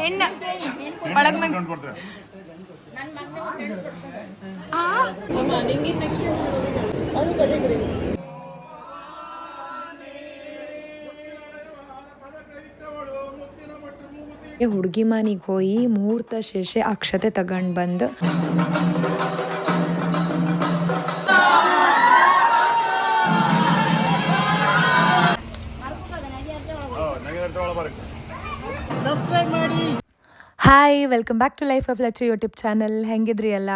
ಹೆಣ್ಣ ಒಳಗ್ ಹುಡುಗಿ ಮನೆಗೆ ಹೋಗಿ ಮುಹೂರ್ತ ಶೇಷೆ ಅಕ್ಷತೆ ತಗೊಂಡು ಬಂದು hi welcome back to life of Lachchu YouTube channel. ಹೆಂಗಿದ್ರಿ ಎಲ್ಲ?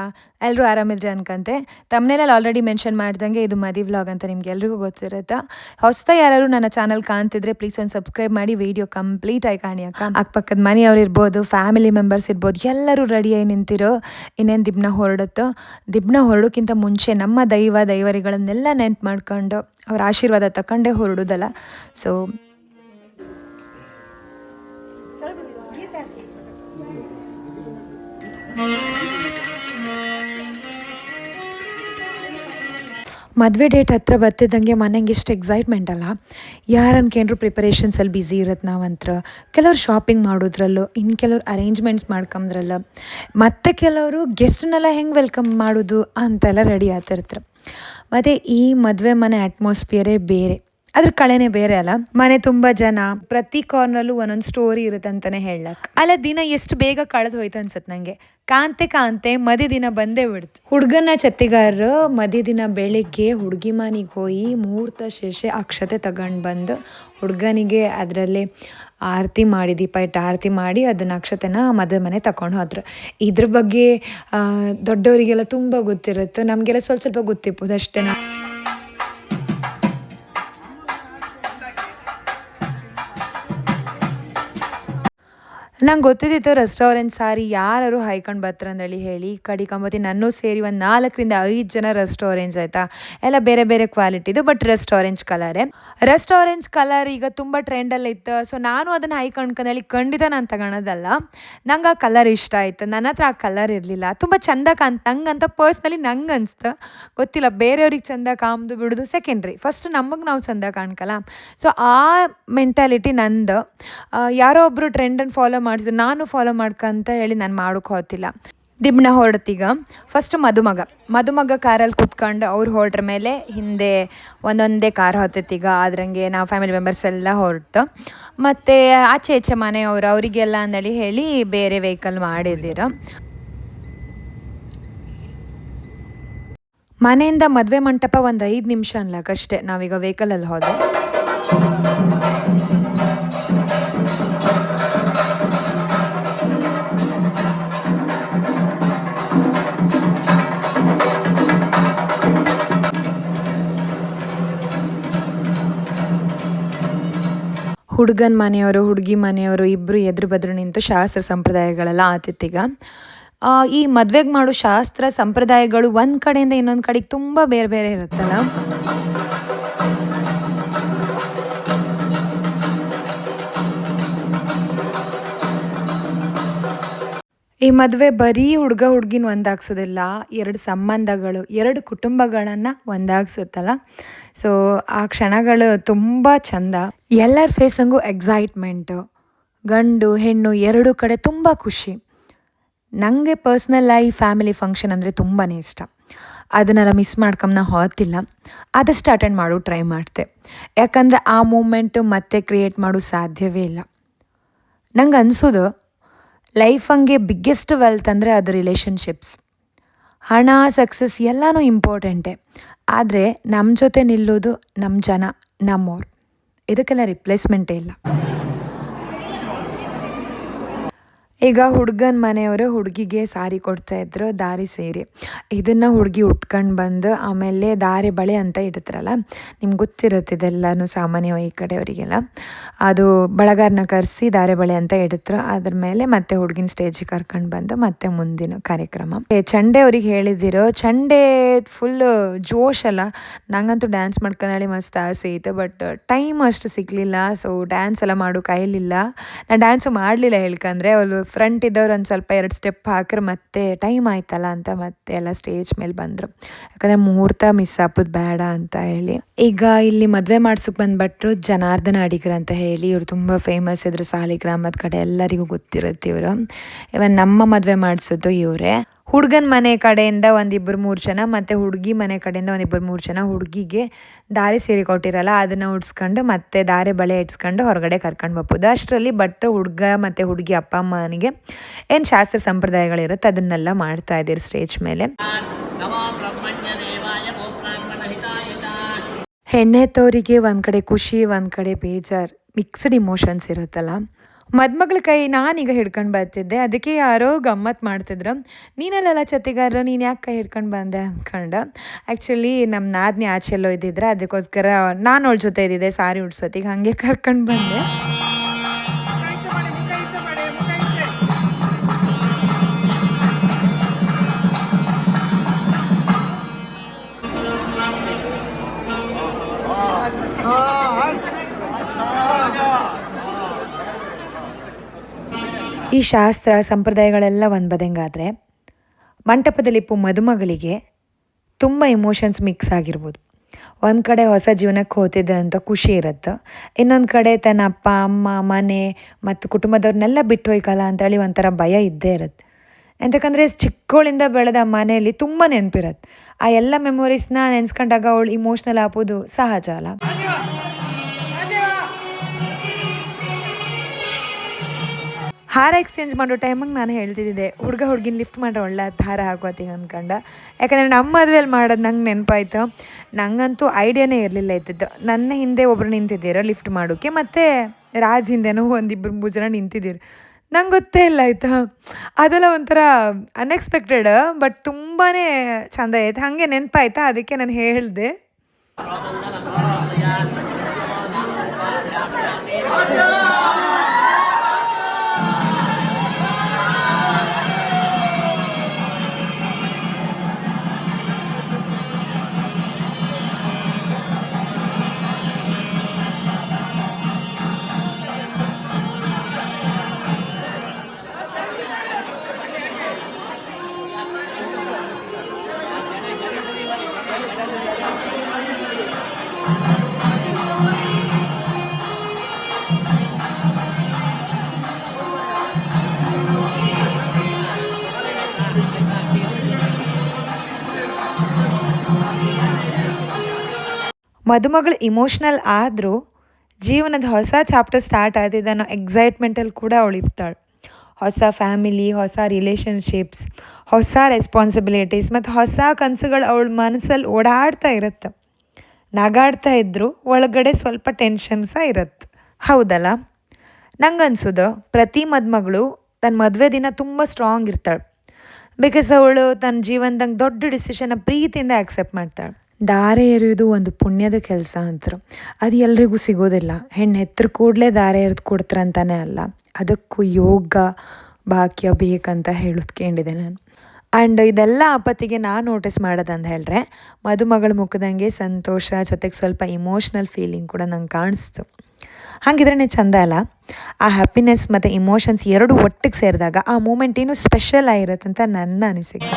ಎಲ್ಲರೂ ಆರಾಮಿದ್ರಿ ಅನ್ಕಂತೆ. ತಮ್ಮನೇಲಿ ಆಲ್ರೆಡಿ ಮೆನ್ಷನ್ ಮಾಡ್ದಂಗೆ ಇದು ಮದಿ ವ್ಲಾಗ್ ಅಂತ ನಿಮ್ಗೆ ಎಲ್ರಿಗೂ ಗೊತ್ತಿರುತ್ತೆ. ಹೊಸ್ತ ಯಾರು ನನ್ನ ಚಾನಲ್ ಕಾಣ್ತಿದ್ರೆ ಪ್ಲೀಸ್ ಒಂದು ಸಬ್ಸ್ಕ್ರೈಬ್ ಮಾಡಿ ವಿಡಿಯೋ ಕಂಪ್ಲೀಟ್ ಆಗಿ ಕಾಣಿ ಅಕ್ಕ. ಅಕ್ಕಪಕ್ಕದ ಮನೆಯವ್ರು ಇರ್ಬೋದು, ಫ್ಯಾಮಿಲಿ ಮೆಂಬರ್ಸ್ ಇರ್ಬೋದು, ಎಲ್ಲರೂ ರೆಡಿಯಾಗಿ ನಿಂತಿರೋ. ಇನ್ನೇನು ದಿಬ್ನ ಹೊರಡುತ್ತೋ. ದಿಬ್ನ ಹೊರಡೋಕ್ಕಿಂತ ಮುಂಚೆ ನಮ್ಮ ದೈವರಿಗಳನ್ನೆಲ್ಲ ನೆನ್ಪು ಮಾಡ್ಕೊಂಡು ಅವ್ರ ಆಶೀರ್ವಾದ ತಗೊಂಡೇ ಹೊರಡೋದಲ್ಲ. ಸೊ ಮದುವೆ ಡೇಟ್ ಹತ್ರ ಬರ್ತಿದ್ದಂಗೆ ಮನೆಗೆ ಇಷ್ಟು ಎಕ್ಸೈಟ್ಮೆಂಟ್ ಅಲ್ಲ. ಯಾರು ಅನ್ಕೊಂಡ್ರು ಪ್ರಿಪರೇಷನ್ಸಲ್ಲಿ ಬ್ಯುಸಿ ಇರುತ್ತೆ ನಾವಂತ್ರ. ಕೆಲವ್ರು ಶಾಪಿಂಗ್ ಮಾಡೋದ್ರಲ್ಲೂ, ಇನ್ನು ಕೆಲವ್ರು ಅರೇಂಜ್ಮೆಂಟ್ಸ್ ಮಾಡ್ಕೊಂಬ್ರಲ್ಲ, ಮತ್ತು ಕೆಲವರು ಗೆಸ್ಟ್ನೆಲ್ಲ ಹೆಂಗೆ ವೆಲ್ಕಮ್ ಮಾಡೋದು ಅಂತೆಲ್ಲ ರೆಡಿ ಆಗ್ತಿರ್ತಾರೆ. ಮತ್ತು ಈ ಮದುವೆ ಮನೆ ಅಟ್ಮಾಸ್ಫಿಯರೇ ಬೇರೆ, ಅದ್ರ ಕಳೆನೇ ಬೇರೆ ಅಲ್ಲ. ಮನೆ ತುಂಬ ಜನ, ಪ್ರತಿ ಕಾರ್ನಲ್ಲೂ ಒಂದೊಂದು ಸ್ಟೋರಿ ಇರುತ್ತೆ ಅಂತಲೇ ಹೇಳಕ್ಕೆ. ಅಲ್ಲ ದಿನ ಎಷ್ಟು ಬೇಗ ಕಳೆದು ಹೋಯ್ತು ಅನ್ಸತ್ತೆ ನನಗೆ. ಕಾಂತೆ ಮದಿ ದಿನ ಬಂದೇ ಬಿಡ್ತು. ಹುಡುಗನ ಛತ್ತಿಗಾರರು ಮದಿ ದಿನ ಬೆಳಿಗ್ಗೆ ಹುಡುಗಿ ಮನೆಗೆ ಹೋಗಿ ಮುಹೂರ್ತ ಶೇಷೆ ಅಕ್ಷತೆ ತಗೊಂಡು ಬಂದು ಹುಡುಗನಿಗೆ ಅದರಲ್ಲೇ ಆರತಿ ಮಾಡಿ, ದೀಪ ಇಟ್ಟು ಆರತಿ ಮಾಡಿ ಅದನ್ನ ಅಕ್ಷತೆನ ಮದುವೆ ಮನೆ ತಗೊಂಡು ಹೋದ್ರು. ಇದ್ರ ಬಗ್ಗೆ ದೊಡ್ಡವರಿಗೆಲ್ಲ ತುಂಬ ಗೊತ್ತಿರುತ್ತೆ, ನಮಗೆಲ್ಲ ಸ್ವಲ್ಪ ಗೊತ್ತಿರ್ಬೋದು ಅಷ್ಟೇ. ನಂಗೆ ಗೊತ್ತಿದ್ದಿತ್ತು ರೆಸ್ಟೋರೆಂಟ್ ಸಾರಿ ಯಾರು ಹೈಕೊಂಡು ಬರ್ತಾರಂದೇಳಿ ಹೇಳಿ ಕಡಿಕೊಂಬತ್ತಿ ನನ್ನೂ ಸೇರಿ ಒಂದು 4-5 ಜನ ರೆಸ್ಟೋರೆಂಟ್ಸ್ ಆಯಿತಾ. ಎಲ್ಲ ಬೇರೆ ಬೇರೆ ಕ್ವಾಲಿಟಿದು, ಬಟ್ ರೆಸ್ಟೋರೆಂಟ್ ಕಲರ್ ಈಗ ತುಂಬ ಟ್ರೆಂಡಲ್ಲಿ ಇತ್ತು. ಸೊ ನಾನು ಅದನ್ನು ಹೈಕೊಂಡ್ಕಂದೇಳಿ ಖಂಡಿತ ನಾನು ತಗೊಳೋದಲ್ಲ. ನಂಗೆ ಆ ಕಲರ್ ಇಷ್ಟ ಆಯಿತು. ನನ್ನ ಹತ್ರ ಆ ಕಲರ್ ಇರಲಿಲ್ಲ. ತುಂಬ ಚಂದ ನಂಗಂತ ಪರ್ಸ್ನಲಿ ನಂಗೆ ಅನಿಸ್ತು. ಗೊತ್ತಿಲ್ಲ, ಬೇರೆಯವ್ರಿಗೆ ಚಂದ ಕಾಮ್ದು ಬಿಡೋದು ಸೆಕೆಂಡ್ರಿ, ಫಸ್ಟ್ ನಮಗೆ ನಾವು ಚಂದ ಕಾಣ್ಕಲ್ಲ. ಸೊ ಆ ಮೆಂಟಾಲಿಟಿ ನಂದು. ಯಾರೋ ಒಬ್ಬರು ಟ್ರೆಂಡನ್ನು ಫಾಲೋ ಮಾಡಿಸಿದ್ರು, ನಾನು ಫಾಲೋ ಮಾಡ್ಕೊಂತ ಹೇಳಿ ನಾನು ಮಾಡೋಕ್ಕೆ ಹೋಗ್ತಿಲ್ಲ. ದಿಬ್ನ ಹೊರಡ್ತೀಗ ಫಸ್ಟ್ ಮದುಮಗ ಕಾರಲ್ಲಿ ಕೂತ್ಕೊಂಡು ಅವ್ರು ಹೊರಟ್ರ ಮೇಲೆ ಹಿಂದೆ ಒಂದೊಂದೇ ಕಾರ್ ಹೊತ್ತೈತೀಗ. ಅದ್ರಂಗೆ ನಾವು ಫ್ಯಾಮಿಲಿ ಮೆಂಬರ್ಸ್ ಎಲ್ಲ ಹೊರಟು, ಮತ್ತು ಆಚೆ ಮನೆಯವರು ಅವರಿಗೆಲ್ಲ ಅಂದೇಳಿ ಹೇಳಿ ಬೇರೆ ವೆಹಿಕಲ್ ಮಾಡಿದ್ದೀರ. ಮನೆಯಿಂದ ಮದುವೆ ಮಂಟಪ ಒಂದು 5 ನಿಮಿಷ ಅನ್ಲಕ್ಕಷ್ಟೇ. ನಾವೀಗ ವೆಹಿಕಲಲ್ಲಿ ಹೋದೆ. ಹುಡುಗನ ಮನೆಯವರು ಹುಡುಗಿ ಮನೆಯವರು ಇಬ್ಬರು ಎದುರು ಬದ್ರು ನಿಂತು ಶಾಸ್ತ್ರ ಸಂಪ್ರದಾಯಗಳೆಲ್ಲ ಆತಿತ್ತೀಗ. ಈ ಮದುವೆಗೆ ಮಾಡೋ ಶಾಸ್ತ್ರ ಸಂಪ್ರದಾಯಗಳು ಒಂದು ಕಡೆಯಿಂದ ಇನ್ನೊಂದು ಕಡೆಗೆ ತುಂಬ ಬೇರೆ ಬೇರೆ ಇರುತ್ತಲ್ಲ. ಈ ಮದುವೆ ಬರೀ ಹುಡುಗ ಹುಡುಗಿನ ಒಂದಾಗ್ಸೋದಿಲ್ಲ, 2 ಸಂಬಂಧಗಳು, 2 ಕುಟುಂಬಗಳನ್ನು ಒಂದಾಗ್ಸುತ್ತಲ್ಲ. ಸೊ ಆ ಕ್ಷಣಗಳು ತುಂಬ ಚಂದ. ಎಲ್ಲರ ಫೇಸಂಗೂ ಎಕ್ಸೈಟ್ಮೆಂಟು, ಗಂಡು ಹೆಣ್ಣು 2 ಕಡೆ ತುಂಬ ಖುಷಿ. ನನಗೆ ಪರ್ಸ್ನಲ್ಲಾಗಿ ಫ್ಯಾಮಿಲಿ ಫಂಕ್ಷನ್ ಅಂದರೆ ತುಂಬಾ ಇಷ್ಟ. ಅದನ್ನೆಲ್ಲ ಮಿಸ್ ಮಾಡ್ಕೊಂಬ ಹೋಗ್ತಿಲ್ಲ. ಆದಷ್ಟು ಅಟೆಂಡ್ ಮಾಡೋ ಟ್ರೈ ಮಾಡ್ತೆ, ಯಾಕಂದರೆ ಆ ಮೂಮೆಂಟು ಮತ್ತೆ ಕ್ರಿಯೇಟ್ ಮಾಡೋ ಸಾಧ್ಯವೇ ಇಲ್ಲ. ನಂಗೆ ಅನಿಸೋದು ಲೈಫಂಗೆ ಬಿಗ್ಗೆಸ್ಟ್ ವೆಲ್ತ್ ಅಂದರೆ ಅದು ರಿಲೇಷನ್ಶಿಪ್ಸ್. ಹಣ, ಸಕ್ಸಸ್ ಎಲ್ಲನೂ ಇಂಪಾರ್ಟೆಂಟೇ, ಆದರೆ ನಮ್ಮ ಜೊತೆ ನಿಲ್ಲೋದು ನಮ್ಮ ಜನ, ನಮ್ಮವ್ರು. ಇದಕ್ಕೆಲ್ಲ ರಿಪ್ಲೇಸ್ಮೆಂಟೇ ಇಲ್ಲ. ಈಗ ಹುಡುಗನ ಮನೆಯವರು ಹುಡುಗಿಗೆ ಸಾರಿ ಕೊಡ್ತಾಯಿದ್ರು, ದಾರಿ ಸೇರಿ. ಇದನ್ನು ಹುಡುಗಿ ಉಟ್ಕೊಂಡು ಬಂದು ಆಮೇಲೆ ದಾರೆ ಬಳೆ ಅಂತ ಇಡ್ತಾರಲ್ಲ, ನಿಮ್ಗೆ ಗೊತ್ತಿರುತ್ತೆ ಇದೆಲ್ಲನೂ ಸಾಮಾನ್ಯವಾಗಿ ಈ ಕಡೆಯವರಿಗೆಲ್ಲ. ಅದು ಬಳಗಾರನ ಕರೆಸಿ ದಾರೆ ಬಳೆ ಅಂತ ಇಡ್ತಾರೆ. ಅದ್ರ ಮೇಲೆ ಮತ್ತೆ ಹುಡುಗಿನ ಸ್ಟೇಜಿಗೆ ಕರ್ಕೊಂಡು ಬಂದು ಮತ್ತೆ ಮುಂದಿನ ಕಾರ್ಯಕ್ರಮ. ಚಂಡೆ ಅವ್ರಿಗೆ ಹೇಳಿದಿರೋ, ಚಂಡೆ ಫುಲ್ಲು ಜೋಶ್ ಅಲ್ಲ. ನಂಗಂತೂ ಡ್ಯಾನ್ಸ್ ಮಾಡ್ಕೊಂಡೇಳಿ ಮಸ್ತ್ ಆಸೆ ಇತ್ತು, ಬಟ್ ಟೈಮ್ ಅಷ್ಟು ಸಿಗಲಿಲ್ಲ. ಸೊ ಡ್ಯಾನ್ಸ್ ಎಲ್ಲ ಮಾಡೋ ಕೈಲಿಲ್ಲ. ನಾನು ಡ್ಯಾನ್ಸು ಮಾಡಲಿಲ್ಲ ಹೇಳ್ಕಂದ್ರೆ. ಅವಳು ಫ್ರಂಟ್ ಇದ್ದವ್ರು ಒಂದು ಸ್ವಲ್ಪ 2 ಸ್ಟೆಪ್ ಹಾಕ್ರೆ ಮತ್ತೆ ಟೈಮ್ ಆಯ್ತಲ್ಲ ಅಂತ ಮತ್ತೆ ಎಲ್ಲ ಸ್ಟೇಜ್ ಮೇಲೆ ಬಂದರು. ಯಾಕಂದರೆ ಮುಹೂರ್ತ ಮಿಸ್ ಆಗೋದು ಬೇಡ ಅಂತ ಹೇಳಿ. ಈಗ ಇಲ್ಲಿ ಮದುವೆ ಮಾಡ್ಸೋಕೆ ಬಂದುಬಿಟ್ರು ಜನಾರ್ದನ ಅಡಿಗರ್ ಅಂತ ಹೇಳಿ. ಇವರು ತುಂಬ ಫೇಮಸ್ ಇದ್ರು ಸಾಲಿಗ್ರಾಮದ ಕಡೆ, ಎಲ್ಲರಿಗೂ ಗೊತ್ತಿರುತ್ತೆ ಇವರು. ಇವನ್ ನಮ್ಮ ಮದುವೆ ಮಾಡಿಸೋದು ಇವರೇ. ಹುಡುಗನ ಮನೆ ಕಡೆಯಿಂದ 1-2-3 ಜನ ಮತ್ತು ಹುಡುಗಿ ಮನೆ ಕಡೆಯಿಂದ 1-2-3 ಜನ ಹುಡುಗಿಗೆ ದಾರೆ ಸೀರೆ ಕೊಟ್ಟಿರಲ್ಲ ಅದನ್ನು ಉಡ್ಸ್ಕೊಂಡು ಮತ್ತೆ ದಾರೆ ಬಳೆ ಇಡ್ಸ್ಕೊಂಡು ಹೊರಗಡೆ ಕರ್ಕೊಂಡು ಬರ್ಬೋದು. ಅಷ್ಟರಲ್ಲಿ ಭಟ್ರು ಹುಡುಗ ಮತ್ತು ಹುಡುಗಿ ಅಪ್ಪ ಅಮ್ಮನಿಗೆ ಏನು ಶಾಸ್ತ್ರ ಸಂಪ್ರದಾಯಗಳಿರುತ್ತೆ ಅದನ್ನೆಲ್ಲ ಮಾಡ್ತಾ ಇದ್ದೀರಿ ಸ್ಟೇಜ್ ಮೇಲೆ. ಹೆಣ್ಣೆತ್ತವರಿಗೆ ಒಂದು ಕಡೆ ಖುಷಿ, ಒಂದು ಕಡೆ ಬೇಜಾರು, ಮಿಕ್ಸ್ಡ್ ಇಮೋಷನ್ಸ್ ಇರುತ್ತಲ್ಲ. ಮದುಮಗಳ ಕೈ ನಾನೀಗ ಹಿಡ್ಕೊಂಡು ಬರ್ತಿದ್ದೆ, ಅದಕ್ಕೆ ಯಾರೋ ಗಮ್ಮತ್ತು ಮಾಡ್ತಿದ್ರು, ನೀನಲ್ಲೆಲ್ಲ ಛತ್ತಿಗಾರರು, ನೀನು ಯಾಕೆ ಕೈ ಹಿಡ್ಕೊಂಡು ಬಂದೆ ಅಂದ್ಕೊಂಡು. ಆ್ಯಕ್ಚುಲಿ ನಮ್ಮ ನಾದಿನಿ ಆಚೆಲ್ಲೋ ಇದ್ದಿದ್ರೆ ಅದಕ್ಕೋಸ್ಕರ ನಾನು ಅವಳ ಜೊತೆ ಇದ್ದಿದ್ದೆ ಸಾರಿ ಉಡ್ಸೋತಿಗೆ, ಹಾಗೆ ಕರ್ಕೊಂಡು ಬಂದೆ. ಈ ಶಾಸ್ತ್ರ ಸಂಪ್ರದಾಯಗಳೆಲ್ಲ ಒಂದು ಬದಂಗಾದರೆ ಮಂಟಪದಲ್ಲಿ ಮದುಮಗಳಿಗೆ ತುಂಬ ಇಮೋಷನ್ಸ್ ಮಿಕ್ಸ್ ಆಗಿರ್ಬೋದು. ಒಂದು ಕಡೆ ಹೊಸ ಜೀವನಕ್ಕೆ ಹೋಗ್ತಿದ್ದೆ ಅಂತ ಖುಷಿ ಇರುತ್ತೆ, ಇನ್ನೊಂದು ಕಡೆ ತನ್ನ ಅಪ್ಪ ಅಮ್ಮ ಮನೆ ಮತ್ತು ಕುಟುಂಬದವ್ರನ್ನೆಲ್ಲ ಬಿಟ್ಟು ಹೋಯ್ಕಲ್ಲ ಅಂತೇಳಿ ಒಂಥರ ಭಯ ಇದ್ದೇ ಇರುತ್ತೆ. ಎಂತಕ್ಕಂದರೆ ಚಿಕ್ಕವಳಿಂದ ಬೆಳೆದ ಮನೆಯಲ್ಲಿ ತುಂಬ ನೆನಪಿರತ್ತೆ. ಆ ಎಲ್ಲ ಮೆಮೊರೀಸ್ನ ನೆನೆಸ್ಕೊಂಡಾಗ ಅವಳು ಇಮೋಷ್ನಲ್ ಆಗೋದು ಸಹಜ ಅಲ್ಲ. ಹಾರ ಎಕ್ಸ್ಚೇಂಜ್ ಮಾಡೋ ಟೈಮಿಗೆ ನಾನು ಹೇಳ್ತಿದ್ದೆ ಹುಡುಗ ಹುಡುಗಿನ ಲಿಫ್ಟ್ ಮಾಡ್ರೆ ಒಳ್ಳೆ ಹಾರ ಹಾಕೋತಿಗೆ ಅಂದ್ಕೊಂಡು. ಯಾಕಂದರೆ ನಮ್ಮ ಮದುವೆಯಲ್ಲಿ ಮಾಡೋದು ನಂಗೆ ನೆನಪಾಯ್ತು. ನನಗಂತೂ ಐಡಿಯಾನೇ ಇರಲಿಲ್ಲ ಇದ್ದಿದ್ದು. ನನ್ನ ಹಿಂದೆ ಒಬ್ಬರು ನಿಂತಿದ್ದೀರ ಲಿಫ್ಟ್ ಮಾಡೋಕ್ಕೆ, ಮತ್ತು ರಾಜ್ ಹಿಂದೆನೂ 1-2-3 ಜನ ನಿಂತಿದ್ದೀರಿ. ನಂಗೆ ಗೊತ್ತೇ ಇಲ್ಲ ಆಯಿತಾ. ಅದೆಲ್ಲ ಒಂಥರ ಅನ್ಎಕ್ಸ್ಪೆಕ್ಟೆಡ್ ಬಟ್ ತುಂಬಾ ಚೆಂದ ಆಯ್ತು. ಹಾಗೆ ನೆನಪಾಯ್ತಾ, ಅದಕ್ಕೆ ನಾನು ಹೇಳಿದೆ. ಮದುಮಗಳು ಇಮೋಷ್ನಲ್ ಆದರೂ ಜೀವನದ ಹೊಸ ಚಾಪ್ಟರ್ ಸ್ಟಾರ್ಟ್ ಆದಿದ್ದು ಅನ್ನೋ ಎಕ್ಸೈಟ್ಮೆಂಟಲ್ಲಿ ಕೂಡ ಅವಳು ಇರ್ತಾಳೆ. ಹೊಸ ಫ್ಯಾಮಿಲಿ, ಹೊಸ ರಿಲೇಷನ್ಶಿಪ್ಸ್, ಹೊಸ ರೆಸ್ಪಾನ್ಸಿಬಿಲಿಟೀಸ್ ಮತ್ತು ಹೊಸ ಕನಸುಗಳು ಅವಳ ಮನಸ್ಸಲ್ಲಿ ಓಡಾಡ್ತಾ ಇರುತ್ತೆ. ನಗಾಡ್ತಾ ಇದ್ದರೂ ಒಳಗಡೆ ಸ್ವಲ್ಪ ಟೆನ್ಷನ್ ಸಹ ಇರುತ್ತೆ, ಹೌದಲ್ಲ? ನಂಗೆ ಅನ್ಸೋದು ಪ್ರತಿ ಮದುಮಗಳು ತನ್ನ ಮದುವೆ ದಿನ ತುಂಬ ಸ್ಟ್ರಾಂಗ್ ಇರ್ತಾಳೆ. ಬಿಕಾಸ್ ಅವಳು ತನ್ನ ಜೀವನದಂಗೆ ದೊಡ್ಡ ಡಿಸಿಷನ್ನ ಪ್ರೀತಿಯಿಂದ ಆಕ್ಸೆಪ್ಟ್ ಮಾಡ್ತಾಳೆ. ದಾರೆ ಎರೆಯೋದು ಒಂದು ಪುಣ್ಯದ ಕೆಲಸ ಅಂತಾರೆ, ಅದು ಎಲ್ರಿಗೂ ಸಿಗೋದಿಲ್ಲ. ಹೆಣ್ಣು ಹೆತ್ರ ಕೂಡಲೇ ದಾರೆ ಎರೆದು ಕೊಡ್ತಾರಂತಾನೆ ಅಲ್ಲ, ಅದಕ್ಕೂ ಯೋಗ ಭಾಗ್ಯ ಬೇಕಂತ ಹೇಳೋದ್ಕೊಂಡಿದ್ದೆ ನಾನು. ಆ್ಯಂಡ್ ಇದೆಲ್ಲ ಆಪತ್ತಿಗೆ ನಾನು ನೋಟಿಸ್ ಮಾಡೋದಂತ ಹೇಳಿದ್ರೆ ಮದುಮಗಳ ಮುಖದಂಗೆ ಸಂತೋಷ ಜೊತೆಗೆ ಸ್ವಲ್ಪ ಇಮೋಷ್ನಲ್ ಫೀಲಿಂಗ್ ಕೂಡ ನಂಗೆ ಕಾಣಿಸ್ತು. ಹಾಗಿದ್ರೆ ಚಂದ ಅಲ್ಲ? ಆ ಹ್ಯಾಪಿನೆಸ್ ಮತ್ತು ಇಮೋಷನ್ಸ್ ಎರಡು ಒಟ್ಟಿಗೆ ಸೇರಿದಾಗ ಆ ಮೂಮೆಂಟ್ ಇನ್ನೂ ಸ್ಪೆಷಲ್ ಆಗಿರುತ್ತೆ ಅಂತ ನನ್ನ ಅನಿಸಿಕೆ.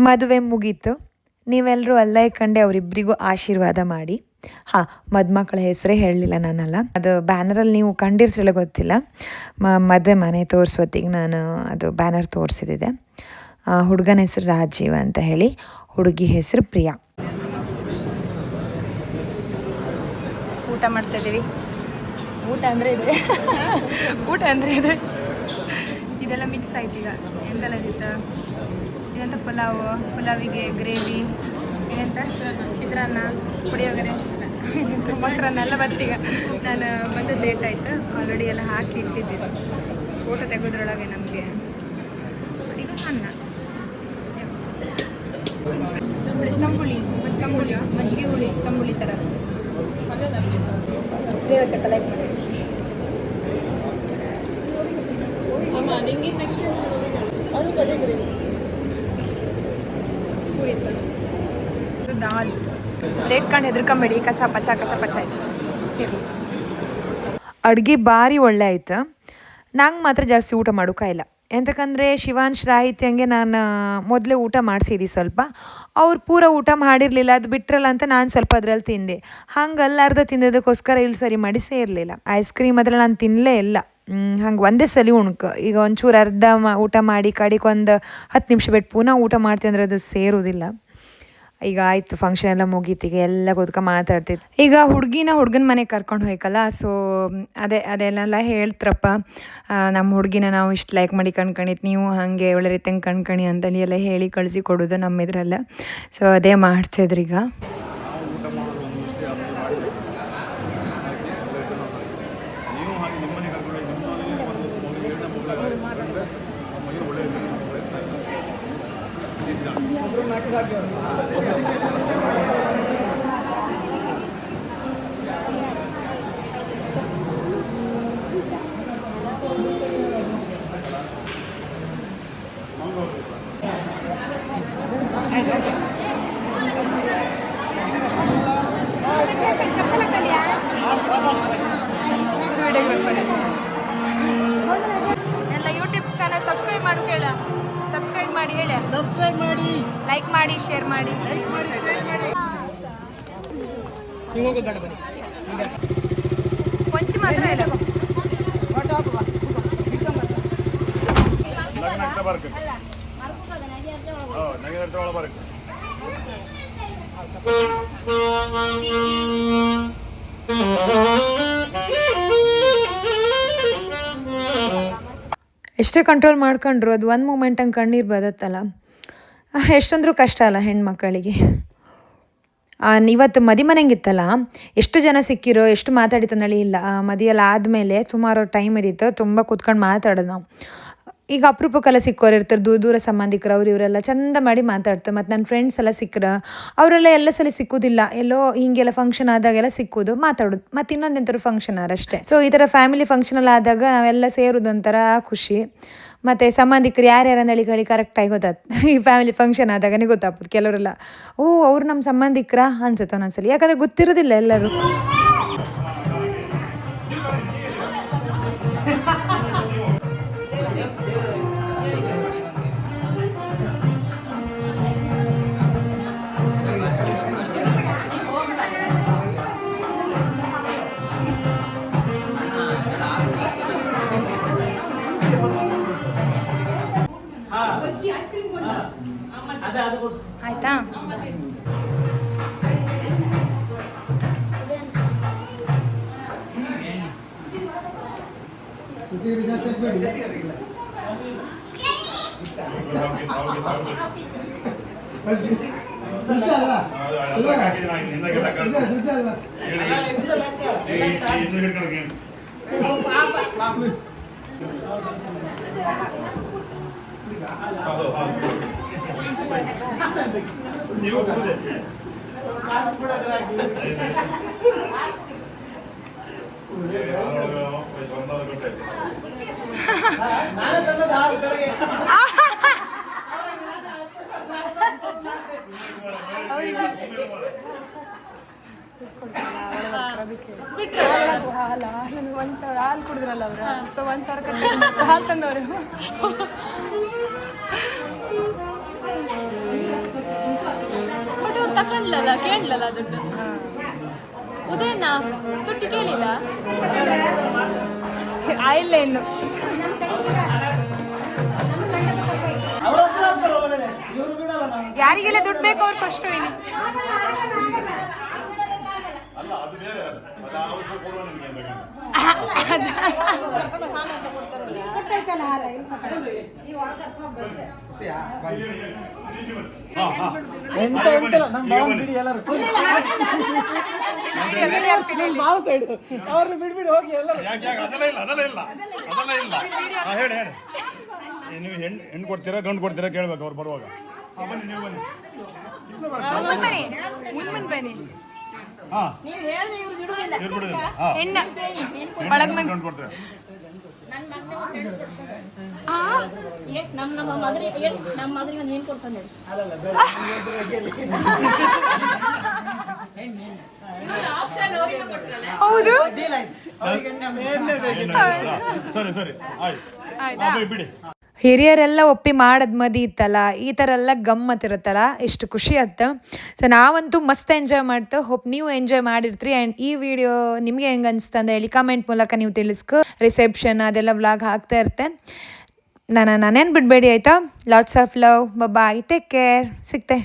ಮದುವೆ ಮುಗೀತು. ನೀವೆಲ್ಲರೂ ಅಲ್ಲ ಕಂಡೆ ಅವರಿಬ್ಬರಿಗೂ ಆಶೀರ್ವಾದ ಮಾಡಿ. ಹಾಂ, ಮದುಮಕ್ಕಳ ಹೆಸರೇ ಹೇಳಲಿಲ್ಲ ನಾನಲ್ಲ, ಅದು ಬ್ಯಾನರಲ್ಲಿ ನೀವು ಕಂಡಿರ್ತಿಲ್ಲ ಗೊತ್ತಿಲ್ಲ. ಮದುವೆ ಮನೆ ತೋರಿಸೋತ್ತಿಗೆ ನಾನು ಅದು ಬ್ಯಾನರ್ ತೋರಿಸಿದ್ದೆ. ಹುಡುಗನ ಹೆಸರು ರಾಜೀವ್ ಅಂತ ಹೇಳಿ, ಹುಡುಗಿ ಹೆಸರು ಪ್ರಿಯಾ. ಊಟ ಮಾಡ್ತಾಯಿದ್ದೀವಿ. ಊಟ ಅಂದರೆ ಇದೆ ಇದೆಲ್ಲ ಮಿಕ್ಸ್ ಆಯ್ತು. ಈಗ ಎಂತೆಲ್ಲ ಇತ್ತು, ಇದಂತ ಪುಲಾವಿಗೆ ಗ್ರೇವಿ, ಏನಂತ ಚಿತ್ರಾನ್ನ, ಪುಳಿಯೋಗರೆ, ಮೊಸರನ್ನ ಎಲ್ಲ ಬರ್ತೀಗ. ನಾನು ಬಂದದ್ದು ಲೇಟ್ ಆಯಿತು, ಆಲ್ರೆಡಿ ಎಲ್ಲ ಹಾಕಿ ಇಟ್ಟಿದ್ದೆ. ಫೋಟೋ ತೆಗೆದ್ರೊಳಗೆ ನಮಗೆ ಈಗ ಅನ್ನ, ತಂಬುಳಿ, ಮಜ್ಜಿಗೆ ಹುಳಿ, ತಂಬುಳಿ ಥರ ದೇವತೆ ಕಲೆಕ್ಟ್ ಮಾಡಿ. ದಾಲ್ ಲೇಟ್ ಕಂಡು ಹೆದರ್ಕೊಂಬೇಡಿ, ಕಚ ಪಚ ಆಯ್ತು. ಅಡುಗೆ ಭಾರಿ ಒಳ್ಳೆ ಆಯ್ತು. ನಂಗೆ ಮಾತ್ರ ಜಾಸ್ತಿ ಊಟ ಮಾಡೋಕ್ಕಾಗಿಲ್ಲ. ಎಂತಕ್ಕಂದರೆ ಶಿವಾಂಶ್ ರಾಹಿತ್ಯಂಗೆ ನಾನು ಮೊದಲೇ ಊಟ ಮಾಡಿಸಿದ್ದೆ ಸ್ವಲ್ಪ. ಅವ್ರು ಪೂರ ಊಟ ಮಾಡಿರಲಿಲ್ಲ, ಅದು ಬಿಟ್ರಲ್ಲ ಅಂತ ನಾನು ಸ್ವಲ್ಪ ಅದ್ರಲ್ಲಿ ತಿಂದೆ. ಹಂಗಲ್ಲ ಅರ್ಧ ತಿಂದೋದಕ್ಕೋಸ್ಕರ ಇಲ್ಲಿ ಸರಿ ಮಾಡಿ ಸೇರಲಿಲ್ಲ. ಐಸ್ ಕ್ರೀಮ್ ಅದ್ರಲ್ಲಿ ನಾನು ತಿನ್ನಲೇ ಇಲ್ಲ. ಹಂಗೆ ಒಂದೇ ಸಲ ಈಗ ಒಂಚೂರು ಅರ್ಧ ಊಟ ಮಾಡಿ ಕಡೆಗೆ ಒಂದು 10 ನಿಮಿಷ ಬಿಟ್ಟು ಪುನಃ ಊಟ ಮಾಡ್ತೀನಿ ಅಂದರೆ ಅದು ಸೇರೋದಿಲ್ಲ. ಈಗ ಆಯಿತು, ಫಂಕ್ಷನ್ ಎಲ್ಲ ಮುಗೀತು. ಈಗ ಎಲ್ಲ ಕೂತ್ಕೊ ಮಾತಾಡ್ತಿತ್ತು. ಈಗ ಹುಡುಗನ ಮನೆಗೆ ಕರ್ಕೊಂಡು ಹೋಯ್ಕಲ್ಲ, ಸೊ ಅದೆಲ್ಲ ಹೇಳ್ತ್ರಪ್ಪ. ನಮ್ಮ ಹುಡುಗಿನ ನಾವು ಇಷ್ಟು ಲೈಕ್ ಮಾಡಿ ಕಣ್ಕಣಿತ್ತು, ನೀವು ಹಾಗೆ ಒಳ್ಳೆ ರೀತಿಯಂಗೆ ಕಣ್ಕಣಿ ಅಂತೇಳಿ ಎಲ್ಲ ಹೇಳಿ ಕಳಿಸಿ ಕೊಡೋದು ನಮ್ಮಿದ್ರಲ್ಲ. ಸೊ ಅದೇ ಮಾಡ್ತಿದ್ರೀಗ. ಎಲ್ಲ ಯೂಟ್ಯೂಬ್ ಚಾನಲ್ ಸಬ್ಸ್ಕ್ರೈಬ್ ಮಾಡು, ಕೇಳ ಸಬ್ಸ್ಕ್ರೈಬ್ ಮಾಡಿ, ಹೇಳಿ ಸಬ್ಸ್ಕ್ರೈಬ್ ಮಾಡಿ, ಲೈಕ್ ಮಾಡಿ, ಶೇರ್ ಮಾಡಿ. ಕೊಂಚ ಮಾತ್ರ ಇಲ್ಲ. ಎಷ್ಟೇ ಕಂಟ್ರೋಲ್ ಮಾಡ್ಕೊಂಡ್ರು ಅದು ಒಂದು ಮೂಮೆಂಟ್ ಹಂಗೆ ಕಣ್ಣೀರು ಬರುತ್ತಲ್ಲ, ಎಷ್ಟೊಂದ್ರೂ ಕಷ್ಟ ಅಲ್ಲ ಹೆಣ್ಮಕ್ಕಳಿಗೆ. ಇವತ್ತು ಮನೆಗಿತ್ತಲ್ಲ, ಎಷ್ಟು ಜನ ಸಿಕ್ಕಿರೋ, ಎಷ್ಟು ಮಾತಾಡಿತಂದೇಳಿ ಇಲ್ಲ. ಮದುವೆಲ್ಲ ಆದಮೇಲೆ ಸುಮಾರು ಟೈಮ್ ಇದ್ದಿತ್ತು, ತುಂಬ ಕೂತ್ಕೊಂಡು ಮಾತಾಡೋದು ನಾವು. ಈಗ ಅಪರೂಪಕ್ಕೆಲ್ಲ ಸಿಕ್ಕೋರು ಇರ್ತಾರೆ, ದೂರ ಸಂಬಂಧಿಕರು, ಇವರೆಲ್ಲ ಚಂದ ಮಾಡಿ ಮಾತಾಡ್ತಾರೆ. ಮತ್ತು ನನ್ನ ಫ್ರೆಂಡ್ಸ್ ಎಲ್ಲ ಸಿಕ್ಕರು, ಅವರೆಲ್ಲ ಎಲ್ಲ ಸಲ ಸಿಕ್ಕೋದಿಲ್ಲ, ಎಲ್ಲೋ ಹಿಂಗೆಲ್ಲ ಫಂಕ್ಷನ್ ಆದಾಗೆಲ್ಲ ಸಿಕ್ಕೋದು, ಮಾತಾಡೋದು. ಮತ್ತು ಇನ್ನೊಂದೆಂಥವ್ರು ಫಂಕ್ಷನ್ ಅಷ್ಟೇ. ಸೊ ಈ ಥರ ಫ್ಯಾಮಿಲಿ ಫಂಕ್ಷನಲ್ಲಿ ಆದಾಗ ನಾವೆಲ್ಲ ಸೇರೋದು ಒಂಥರ ಖುಷಿ. ಮತ್ತು ಸಂಬಂಧಿಕರು ಯಾರ್ಯಾರು ಅಂದೇಳಿ ಕರೆಕ್ಟಾಗಿ ಗೊತ್ತಾಗ್ತದೆ. ಈ ಫ್ಯಾಮಿಲಿ ಫಂಕ್ಷನ್ ಆದಾಗನೇ ಗೊತ್ತಾಗ್ಬೋದು. ಕೆಲವರೆಲ್ಲ ಅವ್ರು ನಮ್ಮ ಸಂಬಂಧಿಕರ ಅನ್ಸುತ್ತೆ ಒಂದೊಂದ್ಸಲಿ, ಯಾಕಂದರೆ ಗೊತ್ತಿರೋದಿಲ್ಲ ಎಲ್ಲರೂ. ಆಯ್ತಾ? ಒಂದ್ಸಲ ಹಾಲು ಕುಡಿದ್ರಲ್ಲ ಅವ್ರು, ಸೊ 1,000 ಹಾಲು ತಂದವ್ರು. ತಕೊಂಡ್ಲಲ್ಲ ಕೇಳಲ್ಲ ದುಡ್ಡು ಉದಯಣ್ಣ ದುಡ್ಡು ಕೇಳಿಲ್ಲ ಆಯಿಲ್ಲ ಇನ್ನು ಯಾರಿಗೆಲ್ಲ ದುಡ್ಡು ಬೇಕು ಅವ್ರು ಫಸ್ಟ್ ಏನು ನೀವು ಹೆಣ್ಣು ಕೊಡ್ತೀರಾ ಗಂಡು ಕೊಡ್ತೀರಾ ಕೇಳ್ಬೇಕು ಅವ್ರು ಬರುವಾಗ ಬನ್ನಿ ನೀವು ಬನ್ನಿ ಗಂಡು ಕೊಡ್ತೀರಾ ನಮ್ಮ ಮಗನಿಗೆ ಏನ್ ಕೊಡ್ತಾನೆ ಹೌದು ಸರಿ ಸರಿ ಆಯ್ತು ಬಿಡಿ ಹಿರಿಯರೆಲ್ಲ ಒಪ್ಪಿ ಮಾಡೋದು ಮದಿ ಇತ್ತಲ್ಲ ಈ ಥರ ಎಲ್ಲ ಗಮ್ಮತ್ತಿರುತ್ತಲ್ಲ ಎಷ್ಟು ಖುಷಿ ಆಯ್ತು ಸೊ ನಾವಂತೂ ಮಸ್ತ್ ಎಂಜಾಯ್ ಮಾಡ್ತು ಹೋಪ್ ನೀವು ಎಂಜಾಯ್ ಮಾಡಿರ್ತೀರಿ ಆ್ಯಂಡ್ ಈ ವಿಡಿಯೋ ನಿಮಗೆ ಹೆಂಗೆ ಅನಿಸ್ತು ಅಂತ ಹೇಳಿ ಕಮೆಂಟ್ ಮೂಲಕ ನೀವು ತಿಳಿಸ್ಕೊ ರಿಸೆಪ್ಷನ್ ಅದೆಲ್ಲ ವ್ಲಾಗ್ ಹಾಕ್ತಾ ಇರ್ತೆ ನಾನೇನು ಬಿಡಬೇಡಿ ಆಯಿತಾ lots of love bye take care ಸಿಗ್ತೆ